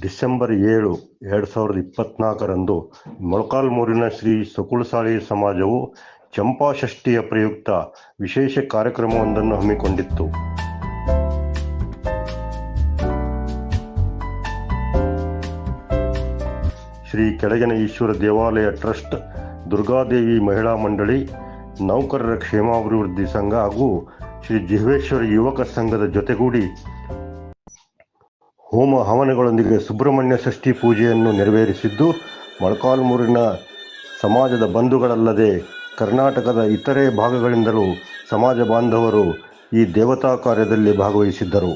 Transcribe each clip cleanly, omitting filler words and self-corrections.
December 7, 2024ರಂದು ಮೊಳಕಾಲ್ಮೂರಿನ Shri ಸಕುಳಸಾಳಿ ಸಮಾಜವು ಚಂಪಾಷಷ್ಠಿಯ ಪ್ರಯುಕ್ತ ವಿಶೇಷ ಕಾರ್ಯಕ್ರಮವೊಂದನ್ನು ಹಮ್ಮಿಕೊಂಡಿತ್ತು. ಶ್ರೀ ಕೆಳಗಿನ ಈಶ್ವರ ದೇವಾಲಯ ಟ್ರಸ್ಟ್, ದುರ್ಗಾದೇವಿ ಮಹಿಳಾ ಮಂಡಳಿ, ನೌಕರರ ಕ್ಷೇಮಾಭಿವೃದ್ಧಿ ಸಂಘ ಹಾಗೂ ಶ್ರೀ ಜಿಹ್ವೇಶ್ವರ ಯುವಕ ಸಂಘದ ಜೊತೆಗೂಡಿ ಹೋಮ ಹವನಗಳೊಂದಿಗೆ ಸುಬ್ರಹ್ಮಣ್ಯ ಷಷ್ಠಿ ಪೂಜೆಯನ್ನು ನೆರವೇರಿಸಿದ್ದು, ಮೊಳಕಾಲ್ಮೂರಿನ ಸಮಾಜದ ಬಂಧುಗಳಲ್ಲದೆ ಕರ್ನಾಟಕದ ಇತರೆ ಭಾಗಗಳಿಂದಲೂ ಸಮಾಜ ಬಾಂಧವರು ಈ ದೇವತಾ ಕಾರ್ಯದಲ್ಲಿ ಭಾಗವಹಿಸಿದ್ದರು.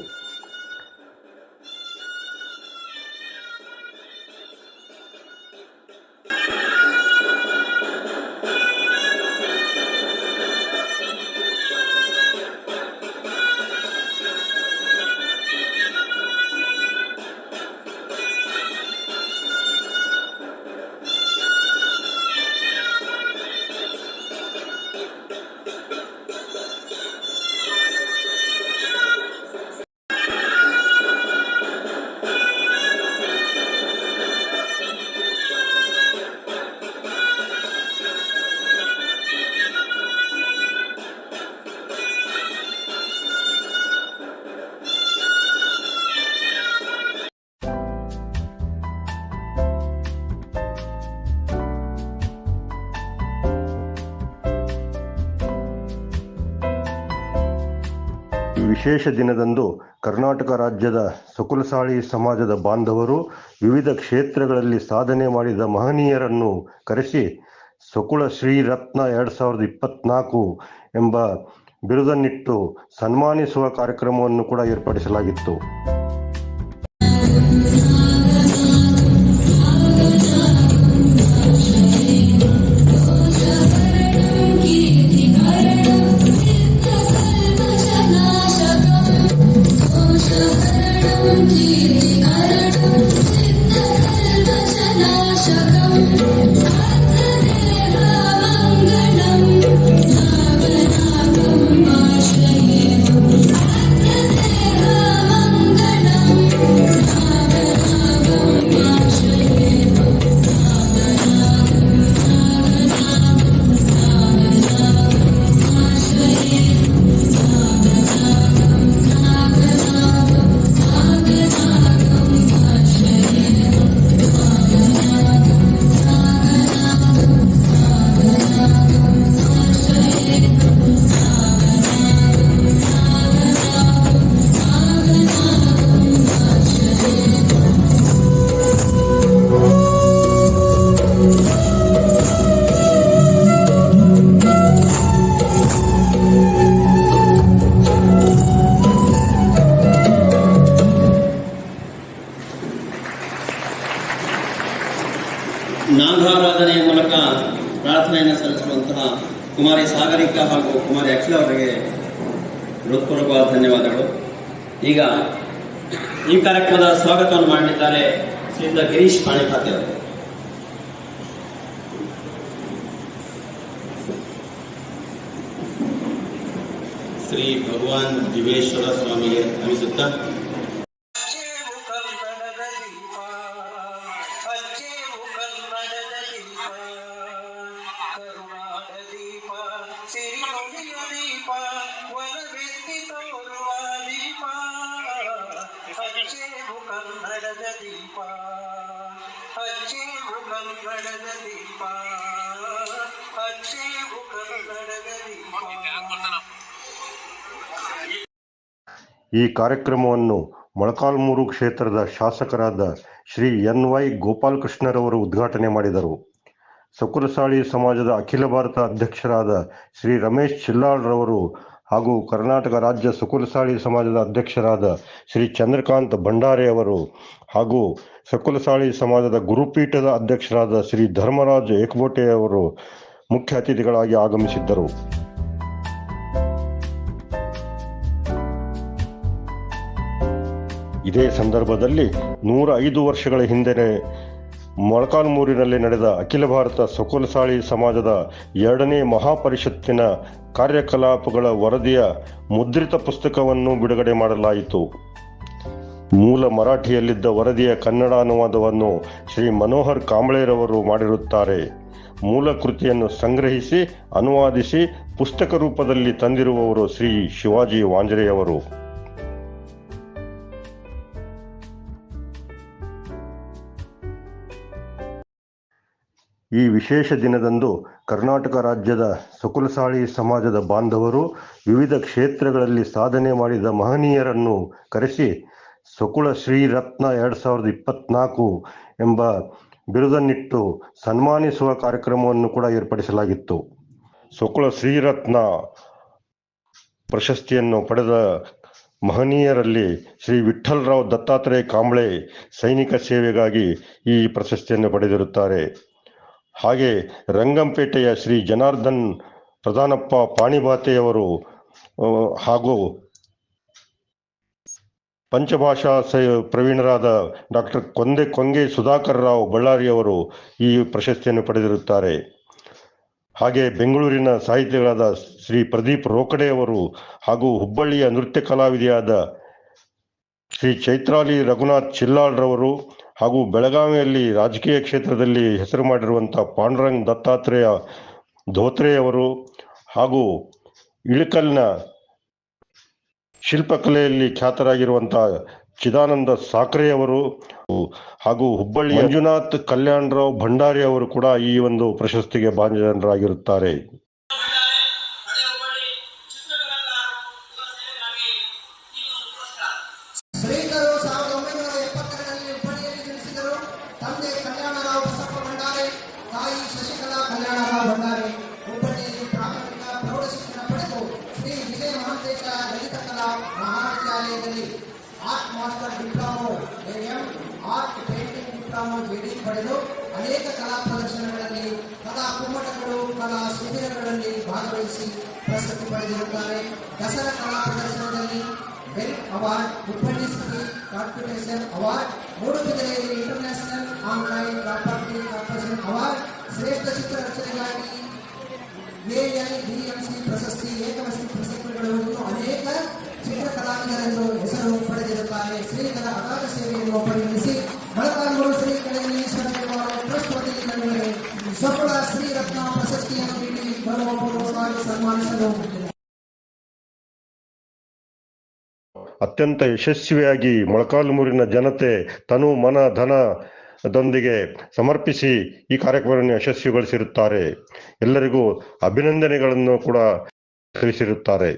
ವಿಶೇಷ ದಿನದಂದು ಕರ್ನಾಟಕ ರಾಜ್ಯದ ಸಕುಳಸಾಳಿ ಸಮಾಜದ ಬಾಂಧವರು ವಿವಿಧ ಕ್ಷೇತ್ರಗಳಲ್ಲಿ ಸಾಧನೆ ಮಾಡಿದ ಮಹನೀಯರನ್ನು ಕರೆಸಿ ಸಕುಳ ಶ್ರೀ ರತ್ನ 2024 ಎಂಬ ಬಿರುದನ್ನಿಟ್ಟು ಸನ್ಮಾನಿಸುವ ಕಾರ್ಯಕ್ರಮವನ್ನು ಕೂಡ ಏರ್ಪಡಿಸಲಾಗಿತ್ತು. ನಾಗಾರಾಧನೆಯ ಮೂಲಕ ಪ್ರಾರ್ಥನೆಯನ್ನು ಸಲ್ಲಿಸುವಂತಹ ಕುಮಾರಿ ಸಾಗರಿಕಾ ಹಾಗೂ ಕುಮಾರಿ ಅಕ್ಷಲ ಅವರಿಗೆ ಹೃತ್ಪೂರ್ವಕವಾದ ಧನ್ಯವಾದಗಳು. ಈಗ ಈ ಕಾರ್ಯಕ್ರಮದ ಸ್ವಾಗತವನ್ನು ಮಾಡಲಿದ್ದಾರೆ ಶ್ರೀಯುತ ಗಿರೀಶ್ ಪಾಣಿಪಾತಿ ಅವರು. ಶ್ರೀ ಭಗವಾನ್ ಜಿವೇಶ್ವರ ಸ್ವಾಮಿಗೆ ನಮಿಸುತ್ತಾ ಈ ಕಾರ್ಯಕ್ರಮವನ್ನು ಮೊಳಕಾಲ್ಮೂರು ಕ್ಷೇತ್ರದ ಶಾಸಕರಾದ ಶ್ರೀ NY ಗೋಪಾಲಕೃಷ್ಣರವರು ಉದ್ಘಾಟನೆ ಮಾಡಿದರು. ಸಕುಳಸಾಳಿ ಸಮಾಜದ ಅಖಿಲ ಭಾರತ ಅಧ್ಯಕ್ಷರಾದ ಶ್ರೀ ರಮೇಶ್ ಚಿಲ್ಲಾಳ್ರವರು ಹಾಗೂ ಕರ್ನಾಟಕ ರಾಜ್ಯ ಸಕುಳಸಾಳಿ ಸಮಾಜದ ಅಧ್ಯಕ್ಷರಾದ ಶ್ರೀ ಚಂದ್ರಕಾಂತ್ ಭಂಡಾರೆ ಅವರು ಹಾಗೂ ಸಕುಳಸಾಳಿ ಸಮಾಜದ ಗುರುಪೀಠದ ಅಧ್ಯಕ್ಷರಾದ ಶ್ರೀ ಧರ್ಮರಾಜ್ ಏಕಬೋಟೆ ಅವರು ಮುಖ್ಯ ಅತಿಥಿಗಳಾಗಿ ಆಗಮಿಸಿದ್ದರು. ಇದೇ ಸಂದರ್ಭದಲ್ಲಿ 105 ವರ್ಷಗಳ ಹಿಂದೆ ಮೊಳಕಾಲ್ಮೂರಿನಲ್ಲಿ ನಡೆದ ಅಖಿಲ ಭಾರತ ಸಕುಳಸಾಳಿ ಸಮಾಜದ 2ನೇ ಮಹಾಪರಿಷತ್ತಿನ ಕಾರ್ಯಕಲಾಪಗಳ ವರದಿಯ ಮುದ್ರಿತ ಪುಸ್ತಕವನ್ನು ಬಿಡುಗಡೆ ಮಾಡಲಾಯಿತು. ಮೂಲ ಮರಾಠಿಯಲ್ಲಿದ್ದ ವರದಿಯ ಕನ್ನಡ ಅನುವಾದವನ್ನು ಶ್ರೀ ಮನೋಹರ್ ಕಾಂಬ್ಳೆರವರು ಮಾಡಿರುತ್ತಾರೆ. ಮೂಲ ಕೃತಿಯನ್ನು ಸಂಗ್ರಹಿಸಿ ಅನುವಾದಿಸಿ ಪುಸ್ತಕ ರೂಪದಲ್ಲಿ ತಂದಿರುವವರು ಶ್ರೀ ಶಿವಾಜಿ ವಾಂಜ್ರೆಯವರು. ಈ ವಿಶೇಷ ದಿನದಂದು ಕರ್ನಾಟಕ ರಾಜ್ಯದ ಸಕುಲಸಾಳಿ ಸಮಾಜದ ಬಾಂಧವರು ವಿವಿಧ ಕ್ಷೇತ್ರಗಳಲ್ಲಿ ಸಾಧನೆ ಮಾಡಿದ ಮಹನೀಯರನ್ನು ಕರೆಸಿ ಸಕುಳ ಶ್ರೀರತ್ನ 2024 ಎಂಬ ಬಿರುದನ್ನಿಟ್ಟು ಸನ್ಮಾನಿಸುವ ಕಾರ್ಯಕ್ರಮವನ್ನು ಕೂಡ ಏರ್ಪಡಿಸಲಾಗಿತ್ತು. ಸಕುಳ ಶ್ರೀರತ್ನ ಪ್ರಶಸ್ತಿಯನ್ನು ಪಡೆದ ಮಹನೀಯರಲ್ಲಿ ಶ್ರೀ ವಿಠ್ಠಲರಾವ್ ದತ್ತಾತ್ರೇಯ ಕಾಂಬ್ಳೆ ಸೈನಿಕ ಸೇವೆಗಾಗಿ ಈ ಪ್ರಶಸ್ತಿಯನ್ನು ಪಡೆದಿರುತ್ತಾರೆ. ಹಾಗೆ ರಂಗಂಪೇಟೆಯ ಶ್ರೀ ಜನಾರ್ದನ್ ಪ್ರಧಾನಪ್ಪ ಪಾಣಿಬಾತೆಯವರು ಹಾಗೂ ಪಂಚಭಾಷಾ ಪ್ರವೀಣರಾದ ಡಾಕ್ಟರ್ ಕೊಂಗೆ ಸುಧಾಕರ್ ರಾವ್ ಬಳ್ಳಾರಿಯವರು ಈ ಪ್ರಶಸ್ತಿಯನ್ನು ಪಡೆದಿರುತ್ತಾರೆ. ಹಾಗೆ ಬೆಂಗಳೂರಿನ ಸಾಹಿತಿಗಳಾದ ಶ್ರೀ ಪ್ರದೀಪ್ ರೋಕಡೆಯವರು ಹಾಗೂ ಹುಬ್ಬಳ್ಳಿಯ ನೃತ್ಯ ಕಲಾವಿದೆಯಾದ ಶ್ರೀ ಚೈತ್ರಾಲಿ ರಘುನಾಥ್ ಚಿಲ್ಲಾಳ್ರವರು ಹಾಗೂ ಬೆಳಗಾವಿಯಲ್ಲಿ ರಾಜಕೀಯ ಕ್ಷೇತ್ರದಲ್ಲಿ ಹೆಸರು ಮಾಡಿರುವಂಥ ಪಾಂಡುರಂಗ್ ದತ್ತಾತ್ರೇಯ ಧೋತ್ರೆಯವರು ಹಾಗೂ ಇಳಕಲ್ನ ಶಿಲ್ಪಕಲೆಯಲ್ಲಿ ಖ್ಯಾತರಾಗಿರುವಂತಹ ಚಿದಾನಂದ ಸಾಕ್ರೆಯವರು ಹಾಗೂ ಹುಬ್ಬಳ್ಳಿ ಮಂಜುನಾಥ್ ಕಲ್ಯಾಣರಾವ್ ಭಂಡಾರಿ ಅವರು ಕೂಡ ಈ ಒಂದು ಪ್ರಶಸ್ತಿಗೆ ಭಾಜನರಾಗಿರುತ್ತಾರೆ. ಮಹಾವಿದ್ಯಾಲಯದಲ್ಲಿ art master diploma art painting diploma ಪಡೆದು ಅನೇಕ ಕಲಾ ಪ್ರದರ್ಶನಗಳಲ್ಲಿ ಕಲಾ ಕುಮ್ಮಟಗಳು ಕಲಾ ಶಿಬಿರಗಳಲ್ಲಿ ಭಾಗವಹಿಸಿ ಪ್ರಶಸ್ತಿ ಪಡೆದಿರುತ್ತಾರೆ. ದಸರಾ ಕಲಾ ಪ್ರದರ್ಶನದಲ್ಲಿ bell award, Hubballi competition award, ಮೂಡುಬಿದಿರೆಯಲ್ಲಿ international online property corporation award, ಶ್ರೇಷ್ಠ ಚಿತ್ರರಚನೆಗಾಗಿ AIDMC ಪ್ರಶಸ್ತಿ, ಏಕವಸ್ತು ಪ್ರಶಸ್ತಿಗಳು ಅನೇಕ ಚಿತ್ರ ಕಲಾವಿದರೆಂದು ಹೆಸರು ಪಡೆದಿರುತ್ತಾರೆ. ಶ್ರೀಗಳ ಅಗಾಧ ಸೇವೆಯನ್ನು ಪರಿಗಣಿಸಿ ಮೊಳಕಾಲ್ಮೂರು ಶ್ರೀ ಕೆಳಗಣೇಶ್ವರ ದೇವಾಲಯ ಟ್ರಸ್ಟ್ ವತಿಯಿಂದ ಸಕುಳ ಶ್ರೀರತ್ನ ಪ್ರಶಸ್ತಿಯನ್ನು ನೀಡಿ ಗೌರವಪೂರ್ವಕವಾಗಿ ಸನ್ಮಾನಿಸಲು ಅತ್ಯಂತ ಯಶಸ್ವಿಯಾಗಿ ಮೊಳಕಾಲ್ಮೂರಿನ ಜನತೆ ತನು ಮನ ಧನದೊಂದಿಗೆ ಸಮರ್ಪಿಸಿ ಈ ಕಾರ್ಯಕ್ರಮವನ್ನು ಯಶಸ್ವಿಗೊಳಿಸಿರುತ್ತಾರೆ. ಎಲ್ಲರಿಗೂ ಅಭಿನಂದನೆಗಳನ್ನು ಕೂಡ ತಿಳಿಸಿರುತ್ತಾರೆ.